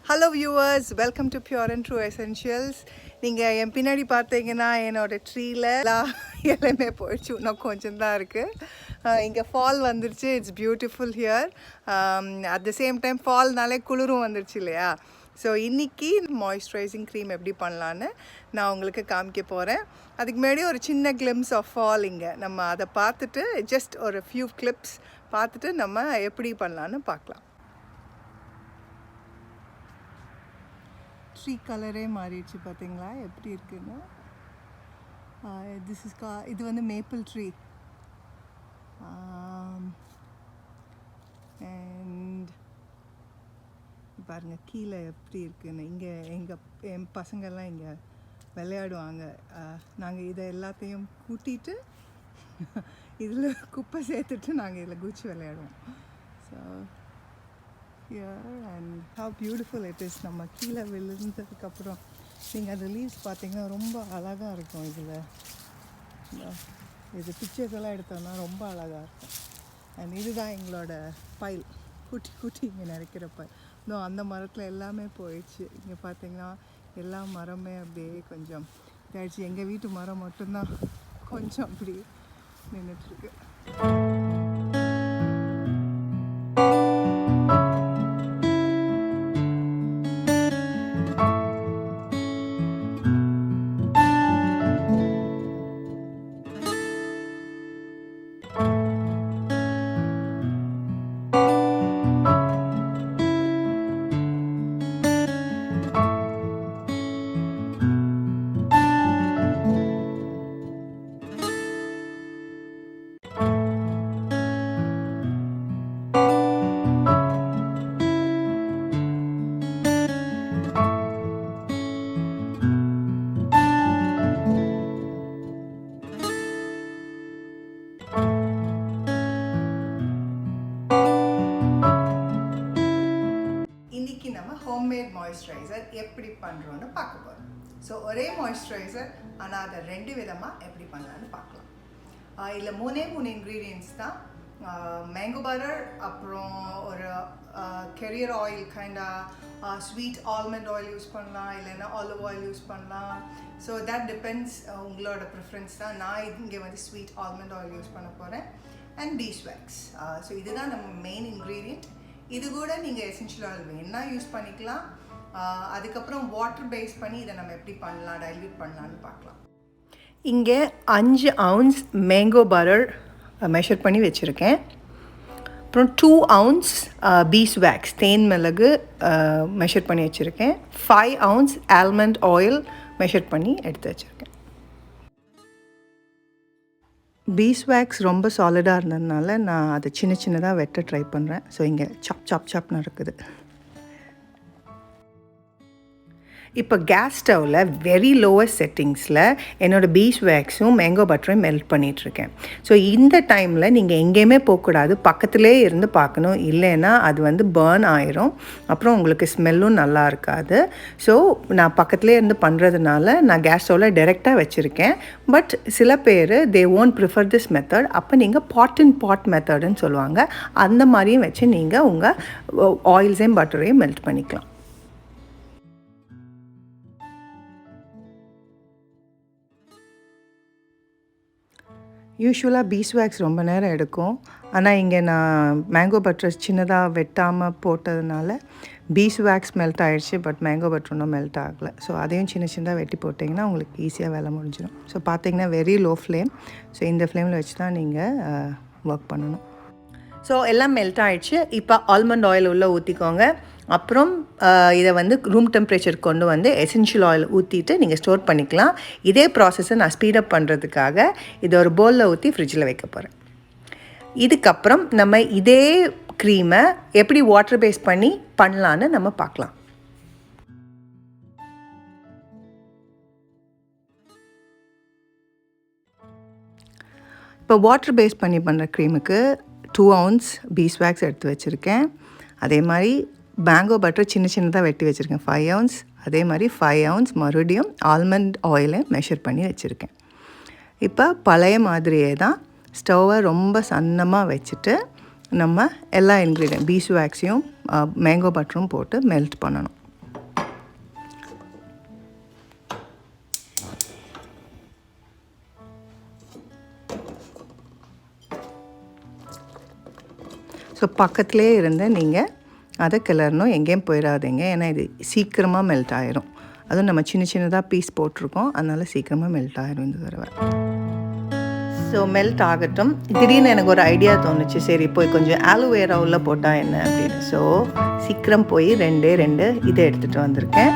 Hello viewers, welcome to Pure and True Essentials. நீங்கள் என் பின்னாடி பார்த்தீங்கன்னா என்னோட ட்ரீல எல்லாமே போயிடுச்சு, இன்னும் கொஞ்சம் தான் இருக்குது. இங்கே ஃபால் வந்துருச்சு. It's beautiful here. At the same time ஃபால்னாலே குளிரும் வந்துருச்சு இல்லையா? ஸோ இன்றைக்கி மாய்ஸ்சரைசிங் க்ரீம் எப்படி பண்ணலான்னு நான் உங்களுக்கு காமிக்க போகிறேன். அதுக்கு முன்னாடி ஒரு சின்ன கிளிம்ஸ் ஆஃப் ஃபால் இங்கே நம்ம அதை பார்த்துட்டு ஜஸ்ட் ஒரு ஃபியூ கிளிப்ஸ் பார்த்துட்டு நம்ம எப்படி பண்ணலான்னு பார்க்கலாம். ட்ரீ கலரே மாறிடுச்சு பார்த்தீங்களா எப்படி இருக்குன்னு. இது வந்து மேப்பிள் ட்ரீ. அண்ட் பாருங்கள் கீழே எப்படி இருக்குன்னு. இங்கே என் பசங்கள்லாம் இங்கே விளையாடுவாங்க. நாங்கள் இதை எல்லாத்தையும் கூட்டிகிட்டு இதில் குப்பை சேர்த்துட்டு நாங்கள் இதில் குச்சி விளையாடுவோம். So here and how beautiful it is. நம்ம கீழே விழுந்ததுக்கப்புறம் நீங்கள் அந்த லீவ்ஸ் பார்த்தீங்கன்னா ரொம்ப அழகாக இருக்கும். இது பிக்சர்ஸ் எல்லாம் எடுத்தோம்னா ரொம்ப அழகாக இருக்கும். அண்ட் இதுதான் எங்களோட பைல், குட்டி இங்கே நினைக்கிற பைல். இன்னும் அந்த மரத்தில் எல்லாமே போயிடுச்சு. இங்கே பார்த்தீங்கன்னா எல்லா மரமே அப்படியே கொஞ்சம் இதாகிடுச்சு. எங்கள் வீட்டு மரம் மட்டும்தான் கொஞ்சம் அப்படி நின்றுட்டுருக்கு. ஹோம்மேட் மாய்ஸ்சரைசர் எப்படி பண்ணுறோன்னு பார்க்க போகிறோம். ஸோ ஒரே மாய்ஸ்சரைசர் ஆனால் அதை 2 விதமாக எப்படி பண்ணலான்னு பார்க்கலாம். இதில் 3 இன்க்ரீடியன்ட்ஸ் தான். மேங்கோ பட்டர், அப்புறம் ஒரு கெரியர் ஆயில் கைண்டாக ஸ்வீட் ஆல்மண்ட் ஆயில் யூஸ் பண்ணலாம், இல்லைன்னா ஆலிவ் ஆயில் யூஸ் பண்ணலாம். ஸோ தட் டிபெண்ட்ஸ், உங்களோட ப்ரிஃபரன்ஸ் தான். நான் இங்கே வந்து ஸ்வீட் ஆல்மண்ட் ஆயில் யூஸ் பண்ண போகிறேன். அண்ட் பீஸ்வேக்ஸ். ஸோ இதுதான் நம்ம மெயின் இன்க்ரீடியண்ட். இது கூட நீங்கள் எசென்ஷியல் ஆயில் வேணுன்னா யூஸ் பண்ணிக்கலாம். அதுக்கப்புறம் வாட்டர் பேஸ் பண்ணி இதை நம்ம எப்படி பண்ணலாம், டைல்யூட் பண்ணலான்னு பார்க்கலாம். இங்கே 5 ounce மேங்கோ பட்டர் மெஷர் பண்ணி வச்சுருக்கேன். அப்புறம் 2 ounce பீஸ்வேக்ஸ் தேன் மிளகு மெஷர் பண்ணி வச்சுருக்கேன். 5 ounce ஆல்மண்ட் ஆயில் மெஷர் பண்ணி எடுத்து வச்சுருக்கேன். பீஸ்வேக்ஸ் ரொம்ப சாலிடாக இருந்ததுனால நான் அதை சின்னதாக வெட்ட ட்ரை பண்ணுறேன். ஸோ இங்கே சாப்னு இருக்குது. இப்போ கேஸ் ஸ்டவ்வில் வெரி லோவஸ்ட் செட்டிங்ஸில் என்னோடய பீஸ்வேக்ஸும் மேங்கோ பட்டரையும் மெல்ட் பண்ணிகிட்ருக்கேன். ஸோ இந்த டைமில் நீங்கள் எங்கேயுமே போகக்கூடாது, பக்கத்துலேயே இருந்து பார்க்கணும். இல்லைன்னா அது வந்து பர்ன் ஆயிரும், அப்புறம் உங்களுக்கு ஸ்மெல்லும் நல்லா இருக்காது. ஸோ நான் பக்கத்துலேயே இருந்து பண்ணுறதுனால நான் கேஸ் ஸ்டவ்வில் டைரெக்டாக வச்சுருக்கேன். பட் சில பேர் they won't prefer this method. அப்போ நீங்கள் பாட் இன் பாட் மெத்தடுன்னு சொல்லுவாங்க, அந்த மாதிரியும் வச்சு நீங்கள் உங்கள் ஆயில்ஸையும் பட்டரையும் மெல்ட் பண்ணிக்கலாம். யூஸ்வலாக பீஸ்வேக்ஸ் ரொம்ப நேரம் எடுக்கும். ஆனால் இங்கே நான் மேங்கோ பட்டர் சின்னதாக வெட்டாமல் போட்டதுனால பீஸ்வேக்ஸ் மெல்ட் ஆகிடுச்சு. பட் மேங்கோ பட்டர் ஒன்றும் மெல்ட் ஆகலை. ஸோ அதையும் சின்னதாக வெட்டி போட்டிங்கன்னா உங்களுக்கு ஈஸியாக வேலை முடிஞ்சிடும். ஸோ பார்த்தீங்கன்னா வெரி லோ ஃப்ளேம். ஸோ இந்த ஃப்ளேமில் வச்சு தான் நீங்கள் ஒர்க் பண்ணணும். ஸோ எல்லாம் மெல்ட் ஆகிடுச்சு. இப்போ ஆல்மண்ட் ஆயில் உள்ளே ஊற்றிக்கோங்க. அப்புறம் இதை வந்து ரூம் டெம்பரேச்சர் கொண்டு வந்து எசென்ஷியல் ஆயில் ஊற்றிட்டு நீங்கள் ஸ்டோர் பண்ணிக்கலாம். இதே ப்ராசஸை நான் ஸ்பீடப் பண்ணுறதுக்காக இதை ஒரு பவுலில் ஊற்றி ஃப்ரிட்ஜில் வைக்க போகிறேன். இதுக்கப்புறம் நம்ம இதே க்ரீமை எப்படி வாட்டர் பேஸ் பண்ணி பண்ணலான்னு நம்ம பார்க்கலாம். இப்போ வாட்டர் பேஸ் பண்ணி பண்ணுற க்ரீமுக்கு 2 ounce பீஸ்வேக்ஸ் எடுத்து வச்சுருக்கேன். அதே மாதிரி மேங்கோ பட்டர் சின்னதாக வெட்டி வச்சுருக்கேன் 5 ounce. அதே மாதிரி 5 ounce மறுபடியும் ஆல்மண்ட் ஆயிலை மெஷர் பண்ணி வச்சுருக்கேன். இப்போ பழைய மாதிரியே தான் ஸ்டவ்வை ரொம்ப சன்னமாக வச்சுட்டு நம்ம எல்லா இன்க்ரீடியன்ட் பீஸ்வேக்ஸையும் மேங்கோ பட்டரும் போட்டு மெல்ட் பண்ணணும். ஸோ பக்கத்துலேயே இருந்து நீங்கள் அதை கிளறணும், எங்கேயும் போயிடாதீங்க. ஏன்னா இது சீக்கிரமாக மெல்ட் ஆயிரும். அதுவும் நம்ம சின்ன சின்னதாக பீஸ் போட்டிருக்கோம், அதனால் சீக்கிரமாக மெல்ட் ஆயிரும் இந்த தடவை. ஸோ மெல்ட் ஆகட்டும். திடீர்னு எனக்கு ஒரு ஐடியா தோணுச்சு, சரி போய் கொஞ்சம் ஆலோவேரா உள்ள போட்டால் என்ன அப்படின்னு. ஸோ சீக்கிரம் போய் 2 இதை எடுத்துகிட்டு வந்திருக்கேன்.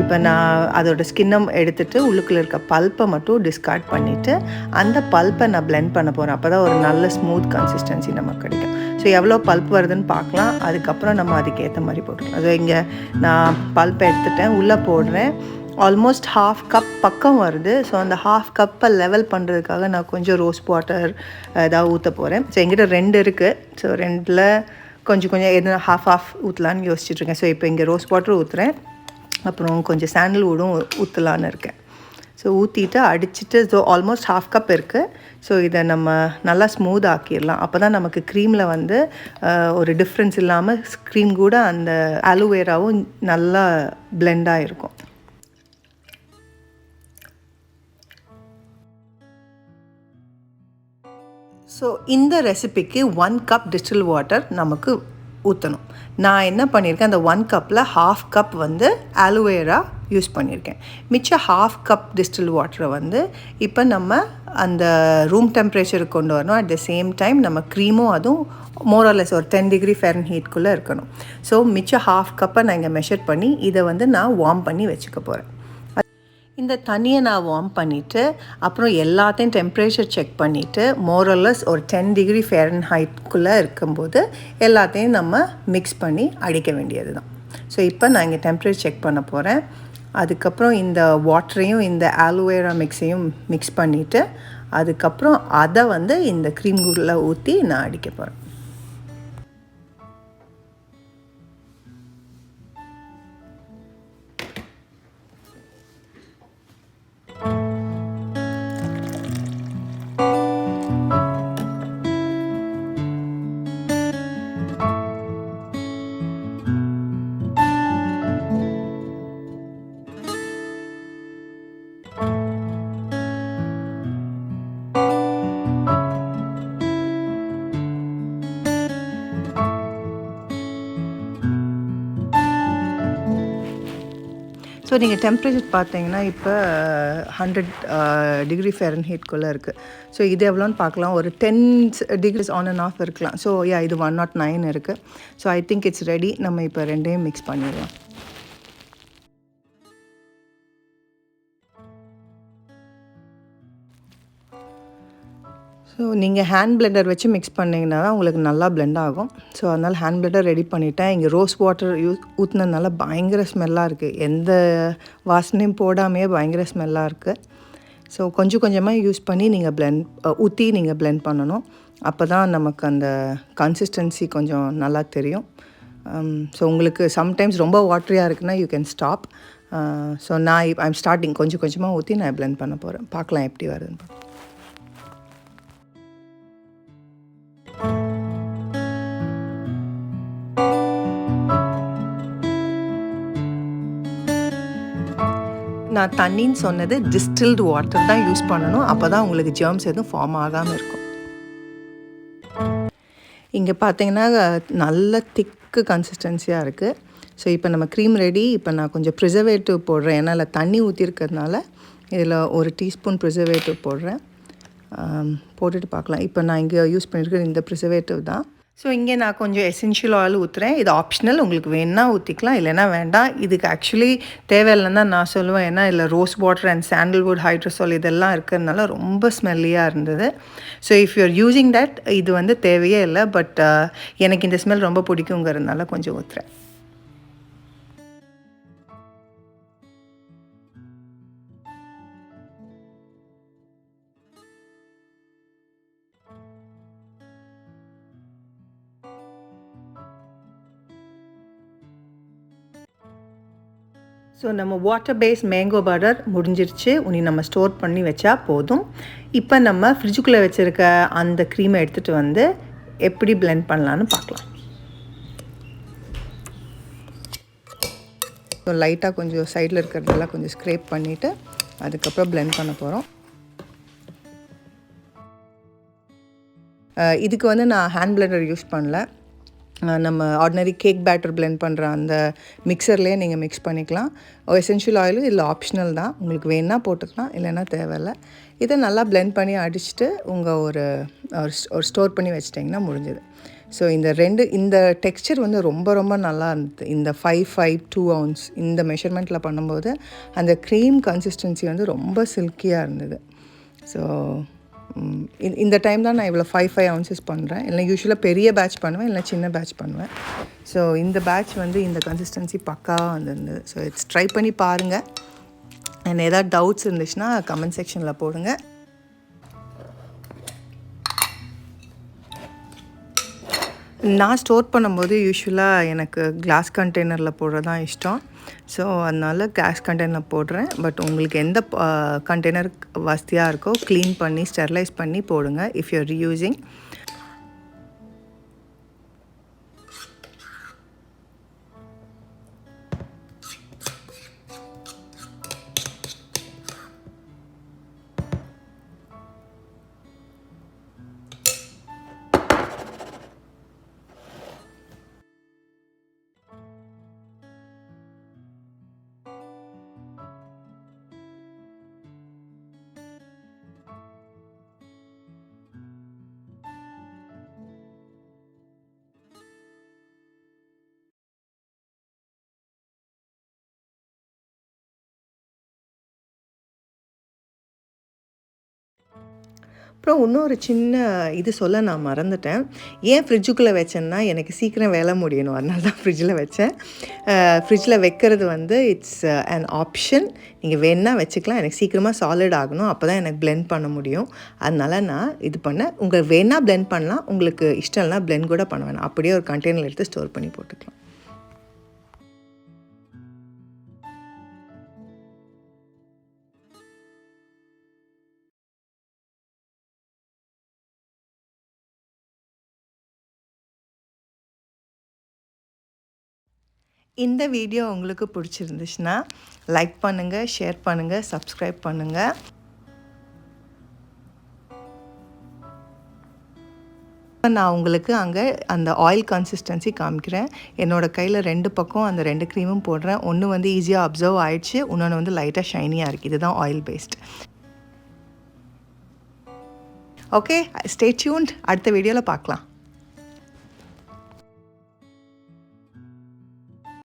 இப்போ நான் அதோட ஸ்கின்னை எடுத்துகிட்டு உள்ளுக்குள்ளே இருக்க பல்ப்பை மட்டும் டிஸ்கார்ட் பண்ணிவிட்டு அந்த பல்ப்பை நான் பிளெண்ட் பண்ண போகிறேன். அப்போ தான் ஒரு நல்ல ஸ்மூத் கன்சிஸ்டன்சி நமக்கு கிடைக்கும். ஸோ எவ்வளோ பல்ப் வருதுன்னு பார்க்கலாம், அதுக்கப்புறம் நம்ம அதுக்கேற்ற மாதிரி போட்டுக்கலாம். அது இங்கே நான் பல்ப்பை எடுத்துட்டேன், உள்ளே போடுறேன். ஆல்மோஸ்ட் 1/2 கப் பக்கம் வருது. ஸோ அந்த 1/2 கப்பை லெவல் பண்ணுறதுக்காக நான் கொஞ்சம் ரோஸ் வாட்டர் ஏதாவது ஊற்ற போகிறேன். ஸோ எங்கிட்ட 2 இருக்குது. ஸோ 2ல் கொஞ்சம் எது 1/2 ஊற்றலான்னு யோசிச்சுட்ருக்கேன். ஸோ இப்போ இங்கே ரோஸ் வாட்டர் ஊற்றுறேன், அப்புறம் கொஞ்சம் சாண்டல்வுடும் ஊற்றலான்னு இருக்கேன். ஸோ ஊற்றிட்டு அடிச்சுட்டு, ஸோ ஆல்மோஸ்ட் 1/2 கப் இருக்குது. ஸோ இதை நம்ம நல்லா ஸ்மூத் ஆக்கிடலாம். அப்போ தான் நமக்கு க்ரீமில் வந்து ஒரு டிஃப்ரென்ஸ் இல்லாமல் க்ரீம் கூட அந்த ஆலோவேராவும் நல்லா பிளெண்டாக இருக்கும். ஸோ இந்த ரெசிபிக்கு 1 கப் டிஸ்டில் வாட்டர் நமக்கு ஊற்றணும். நான் என்ன பண்ணியிருக்கேன், அந்த 1 கப்பில் 1/2 கப் வந்து ஆலோவேரா யூஸ் பண்ணியிருக்கேன். மிச்சம் 1/2 கப் டிஸ்டில் வாட்டரை வந்து இப்போ நம்ம அந்த ரூம் டெம்பரேச்சருக்கு கொண்டு வரணும். அட் த சேம் டைம் நம்ம க்ரீமும் அதுவும் மோரலெஸ் ஒரு 10 டிகிரி ஃபேரன்ஹீட்குள்ளே இருக்கணும். ஸோ மிச்சம் 1/2 கப்பை நான் இங்கே மெஷர் பண்ணி இதை வந்து நான் வார்ம் பண்ணி வச்சுக்க போகிறேன். இந்த தண்ணியை நான் வார்ம் பண்ணிவிட்டு அப்புறம் எல்லாத்தையும் டெம்பரேச்சர் செக் பண்ணிவிட்டு மோரலஸ் ஒரு 10 டிகிரி ஃபேரன்ஹீட்குள்ளே இருக்கும்போது எல்லாத்தையும் நம்ம மிக்ஸ் பண்ணி அடிக்க வேண்டியது தான். ஸோ இப்போ நான் இங்கே டெம்பரேச்சர் செக் பண்ண போகிறேன். அதுக்கப்புறம் இந்த வாட்டரையும் இந்த ஆலோவேரா மிக்ஸையும் மிக்ஸ் பண்ணிவிட்டு அதுக்கப்புறம் அதை வந்து இந்த க்ரீம்குள்ளே ஊற்றி நான் அடிக்க போகிறேன். ஸோ நீங்கள் டெம்பரேச்சர் பார்த்தீங்கன்னா இப்போ 100 டிகிரி ஃபேரன்ஹீட்குள்ளே இருக்குது. ஸோ இது எவ்வளோன்னு பார்க்கலாம். ஒரு 10 டிகிரிஸ் ஆன் அண்ட் ஆஃப் இருக்கலாம். ஸோ இது 109 இருக்குது. So I think it's ready. நம்ம இப்போ 2ஐயும் மிக்ஸ் பண்ணிடலாம். ஸோ நீங்கள் ஹேண்ட் பிளெண்டர் வச்சு மிக்ஸ் பண்ணிங்கன்னா தான் உங்களுக்கு நல்லா பிளெண்ட் ஆகும். ஸோ அதனால் ஹேண்ட் பிளெண்டர் ரெடி பண்ணிவிட்டேன். இங்கே ரோஸ் வாட்டர் ஊற்றுனதுனால பயங்கர ஸ்மெல்லாக இருக்குது. எந்த வாசனையும் போடாமையே பயங்கர ஸ்மெல்லாக இருக்குது. ஸோ கொஞ்சம் கொஞ்சமாக யூஸ் பண்ணி நீங்கள் ஊற்றி நீங்கள் பிளெண்ட் பண்ணணும். அப்போ தான் நமக்கு அந்த கன்சிஸ்டன்சி கொஞ்சம் நல்லா தெரியும். ஸோ உங்களுக்கு சம்டைம்ஸ் ரொம்ப வாட்டரியாக இருக்குன்னா யூ கேன் ஸ்டாப். ஸோ நான் ஐம் ஸ்டார்டிங் கொஞ்சம் கொஞ்சமாக ஊற்றி நான் பிளெண்ட் பண்ண போகிறேன். பார்க்கலாம் எப்படி வருதுன்னு. நான் தண்ணின்னு சொன்னது டிஸ்டில்டு வாட்டர் தான் யூஸ் பண்ணணும். அப்போ தான் உங்களுக்கு ஜெர்ம்ஸ் எதுவும் ஃபார்ம் ஆகாமல் இருக்கும். இங்கே பார்த்தீங்கன்னா நல்ல திக்கு கன்சிஸ்டன்சியாக இருக்குது. ஸோ இப்போ நம்ம க்ரீம் ரெடி. இப்போ நான் கொஞ்சம் ப்ரிசர்வேட்டிவ் போடுறேன். ஏன்னா இல்லை தண்ணி ஊற்றிருக்கிறதுனால இதில் 1 டீஸ்பூன் ப்ரிசர்வேட்டிவ் போடுறேன். போட்டுட்டு பார்க்கலாம். இப்போ நான் இங்கே யூஸ் பண்ணியிருக்கிற இந்த ப்ரிசர்வேட்டிவ் தான். ஸோ இங்கே நான் கொஞ்சம் எசென்ஷியல் ஆயில் ஊற்றுறேன். இது ஆப்ஷனல், உங்களுக்கு வேணுன்னா ஊற்றிக்கலாம், இல்லைன்னா வேண்டாம். இதுக்கு ஆக்சுவலி தேவையில்லைன்னு தான் நான் சொல்லுவேன். ஏன்னா இல்லை rose water and sandalwood hydrosol இதெல்லாம் இருக்கிறதுனால ரொம்ப ஸ்மெல்லியாக இருந்தது. So if you are using that இது வந்து தேவையே இல்லை. பட் எனக்கு இந்த ஸ்மெல் ரொம்ப பிடிக்குங்கிறதுனால கொஞ்சம் ஊற்றுறேன். ஸோ நம்ம வாட்டர் பேஸ் மேங்கோ பட்டர் முடிஞ்சிருச்சு. உனி நம்ம ஸ்டோர் பண்ணி வச்சா போதும். இப்போ நம்ம ஃப்ரிட்ஜுக்குள்ளே வச்சுருக்க அந்த க்ரீமை எடுத்துகிட்டு வந்து எப்படி பிளெண்ட் பண்ணலான்னு பார்க்கலாம். ஸோ லைட்டாக கொஞ்சம் சைடில் இருக்கிறதெல்லாம் கொஞ்சம் ஸ்க்ரேப் பண்ணிவிட்டு அதுக்கப்புறம் பிளெண்ட் பண்ண போகிறோம். இதுக்கு வந்து நான் ஹேண்ட் பிளெண்டர் யூஸ் பண்ணல. நம்ம ஆர்டினரி கேக் பேட்டர் பிளெண்ட் பண்ணுற அந்த மிக்சர்லேயே நீங்கள் மிக்ஸ் பண்ணிக்கலாம். எசென்ஷியல் ஆயிலும் இதில் ஆப்ஷனல் தான், உங்களுக்கு வேணால் போட்டுக்கலாம், இல்லைன்னா தேவையில்லை. இதை நல்லா பிளெண்ட் பண்ணி அடிச்சுட்டு உங்கள் ஒரு ஸ்டோர் பண்ணி வச்சிட்டிங்கன்னா முடிஞ்சுது. ஸோ இந்த டெக்ஸ்சர் வந்து ரொம்ப ரொம்ப நல்லா இருந்தது. இந்த 5 ounce இந்த மெஷர்மெண்ட்டில் பண்ணும்போது அந்த க்ரீம் கன்சிஸ்டன்சி வந்து ரொம்ப சில்கியாக இருந்தது. ஸோ இந்த டைம் தான் நான் இவ்வளோ 5 ounces பண்ணுறேன். இல்லை யூஸ்வலாக பெரிய பேட்ச் பண்ணுவேன், இல்லை சின்ன பேட்ச் பண்ணுவேன். ஸோ இந்த பேட்ச் வந்து இந்த கன்சிஸ்டன்சி பக்காவாக வந்துருந்தது. ஸோ ட்ரை பண்ணி பாருங்கள். அண்ட் ஏதாவது டவுட்ஸ் இருந்துச்சுன்னா கமெண்ட் செக்ஷனில் போடுங்க. நான் ஸ்டோர் பண்ணும்போது யூஸ்வலாக எனக்கு கிளாஸ் கண்டெய்னரில் போடுறது தான் இஷ்டம். ஸோ அதனால் கிளாஸ் கண்டெய்னர் போடுறேன். பட் உங்களுக்கு எந்த கண்டெய்னர் வசதியாக இருக்கோ க்ளீன் பண்ணி ஸ்டெர்லைஸ் பண்ணி போடுங்க இஃப் யூ ஆர் ரீயூசிங். அப்புறம் இன்னொரு சின்ன இது சொல்ல நான் மறந்துட்டேன். ஏன் ஃப்ரிட்ஜுக்குள்ளே வச்சேன்னா, எனக்கு சீக்கிரம் வேலை முடியணும், அதனால தான் ஃப்ரிட்ஜில் வச்சேன். ஃப்ரிட்ஜில் வைக்கிறது வந்து இட்ஸ் அன் ஆப்ஷன். நீங்கள் வேணால் வச்சுக்கலாம். எனக்கு சீக்கிரமாக சாலிட் ஆகணும், அப்போ தான் எனக்கு பிளெண்ட் பண்ண முடியும். அதனால் நான் இது பண்ணேன். உங்களுக்கு வேணால் பிளெண்ட் பண்ணலாம், உங்களுக்கு இஷ்டம் இல்லைனா பிளெண்ட் கூட பண்ண வேணாம். அப்படியே ஒரு கண்டெய்னர் எடுத்து ஸ்டோர் பண்ணி போட்டுக்கலாம். இந்த வீடியோ உங்களுக்கு பிடிச்சிருந்துச்சுன்னா லைக் பண்ணுங்கள், ஷேர் பண்ணுங்கள், சப்ஸ்கிரைப் பண்ணுங்கள். நான் உங்களுக்கு அங்கே அந்த ஆயில் கன்சிஸ்டன்சி காமிக்கிறேன். என்னோடய கையில் 2 பக்கம் அந்த 2 க்ரீமும் போடுறேன். ஒன்று வந்து ஈஸியாக அப்சர்வ் ஆயிடுச்சு, இன்னொன்று வந்து லைட்டாக ஷைனியாக இருக்குது. இதுதான் oil based. Okay, stay tuned. அடுத்த வீடியோவில் பார்க்கலாம்.